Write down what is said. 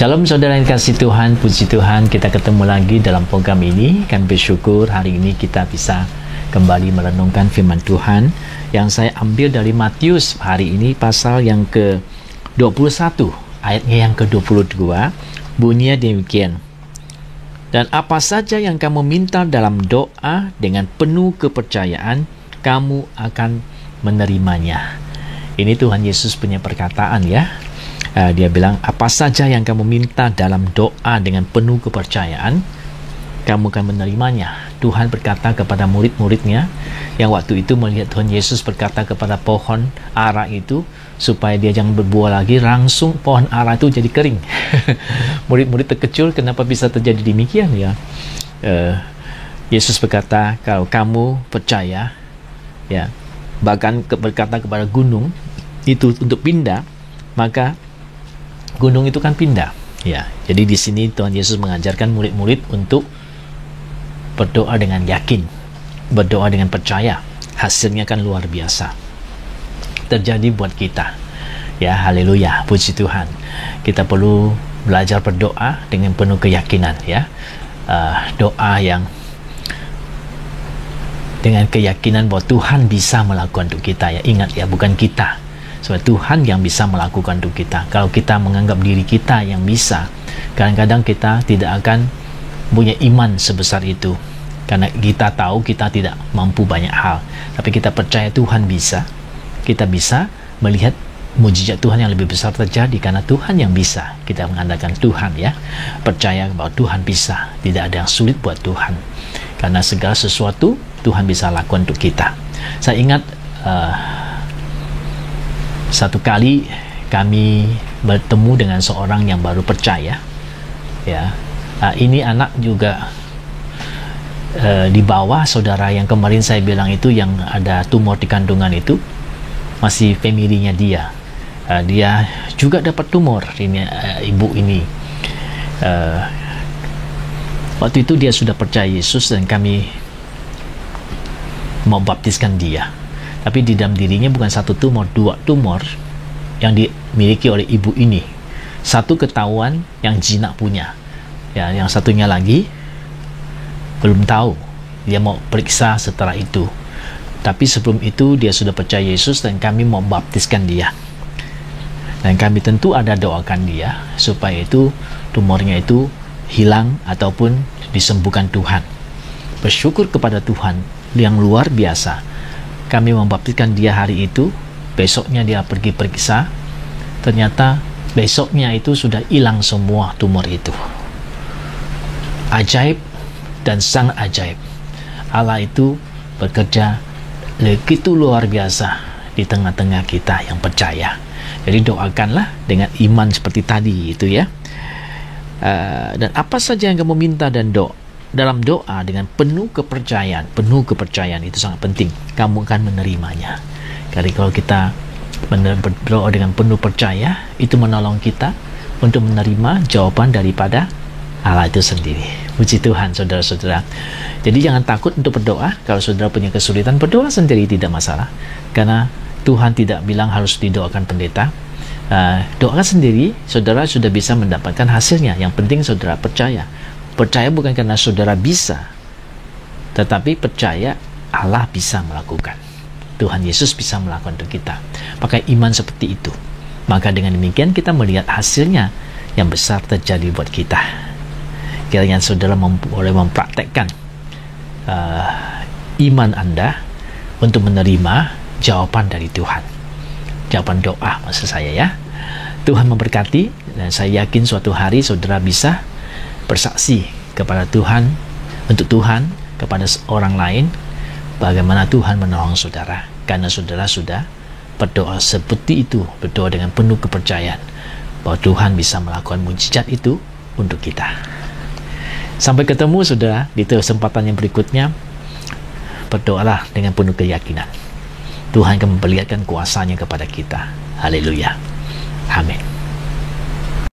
Shalom saudara yang kasih Tuhan, puji Tuhan kita ketemu lagi dalam program ini. Kami bersyukur hari ini kita bisa kembali merenungkan firman Tuhan yang saya ambil dari Matius hari ini pasal yang ke-21 ayatnya yang ke-22. Bunyinya demikian: dan apa saja yang kamu minta dalam doa dengan penuh kepercayaan, kamu akan menerimanya. Ini Tuhan Yesus punya perkataan ya. Dia bilang, apa saja yang kamu minta dalam doa dengan penuh kepercayaan, kamu akan menerimanya. Tuhan berkata kepada murid-muridnya yang waktu itu melihat Tuhan Yesus berkata kepada pohon ara itu supaya dia jangan berbuah lagi, langsung pohon ara itu jadi kering. Murid-murid terkejut, kenapa bisa terjadi demikian ya? Yesus berkata, kalau kamu percaya ya, bahkan berkata kepada gunung itu untuk pindah, maka gunung itu kan pindah ya. Jadi di sini Tuhan Yesus mengajarkan murid-murid untuk berdoa dengan yakin, berdoa dengan percaya. Hasilnya kan luar biasa terjadi buat kita ya. Haleluya, puji Tuhan. Kita perlu belajar berdoa dengan penuh keyakinan ya. Doa yang dengan keyakinan bahwa Tuhan bisa melakukan untuk kita ya. Ingat ya, bukan kita, sebab Tuhan yang bisa melakukan untuk kita. Kalau kita menganggap diri kita yang bisa, kadang-kadang kita tidak akan punya iman sebesar itu, karena kita tahu kita tidak mampu banyak hal. Tapi kita percaya Tuhan bisa. Kita bisa melihat mujizat Tuhan yang lebih besar terjadi karena Tuhan yang bisa. Kita mengandalkan Tuhan ya, percaya bahwa Tuhan bisa. Tidak ada yang sulit buat Tuhan, karena segala sesuatu Tuhan bisa lakukan untuk kita. Saya ingat satu kali kami bertemu dengan seorang yang baru percaya ya. Ini anak juga di bawah saudara yang kemarin saya bilang itu, yang ada tumor di kandungan itu, masih familinya dia. Dia juga dapat tumor ini, ibu ini. Waktu itu dia sudah percaya Yesus dan kami mau baptiskan dia. Tapi di dalam dirinya bukan satu tumor, dua tumor yang dimiliki oleh ibu ini. Satu ketahuan yang jinak punya ya, yang satunya lagi belum tahu. Dia mau periksa setelah itu. Tapi sebelum itu dia sudah percaya Yesus dan kami mau baptiskan dia. Dan kami tentu ada doakan dia supaya itu tumornya itu hilang ataupun disembuhkan Tuhan. Bersyukur kepada Tuhan yang luar biasa. Kami membaptiskan dia hari itu. Besoknya dia pergi periksa. Ternyata besoknya itu sudah hilang semua tumor itu. Ajaib dan sangat ajaib. Allah itu bekerja begitu luar biasa di tengah-tengah kita yang percaya. Jadi doakanlah dengan iman seperti tadi itu ya. Dan apa saja yang kamu minta dan dalam doa dengan penuh kepercayaan itu sangat penting, kamu akan menerimanya. Jadi kalau kita berdoa dengan penuh percaya, itu menolong kita untuk menerima jawaban daripada Allah itu sendiri. Puji Tuhan saudara-saudara. Jadi jangan takut untuk berdoa. Kalau saudara punya kesulitan, berdoa sendiri tidak masalah, karena Tuhan tidak bilang harus didoakan pendeta. Doakan sendiri, saudara sudah bisa mendapatkan hasilnya. Yang penting saudara percaya. Percaya bukan karena saudara bisa, tetapi percaya Allah bisa melakukan. Tuhan Yesus bisa melakukan untuk kita. Pakai iman seperti itu, maka dengan demikian kita melihat hasilnya yang besar terjadi buat kita. Kiranya saudara boleh mempraktekkan iman Anda untuk menerima jawaban dari Tuhan. Jawaban doa maksud saya ya. Tuhan memberkati, dan saya yakin suatu hari saudara bisa bersaksi kepada Tuhan, untuk Tuhan, kepada orang lain, bagaimana Tuhan menolong saudara, karena saudara sudah berdoa seperti itu, berdoa dengan penuh kepercayaan bahwa Tuhan bisa melakukan mujizat itu untuk kita. Sampai ketemu saudara di kesempatan yang berikutnya. Berdoalah dengan penuh keyakinan. Tuhan akan memperlihatkan kuasanya kepada kita. Haleluya, amin.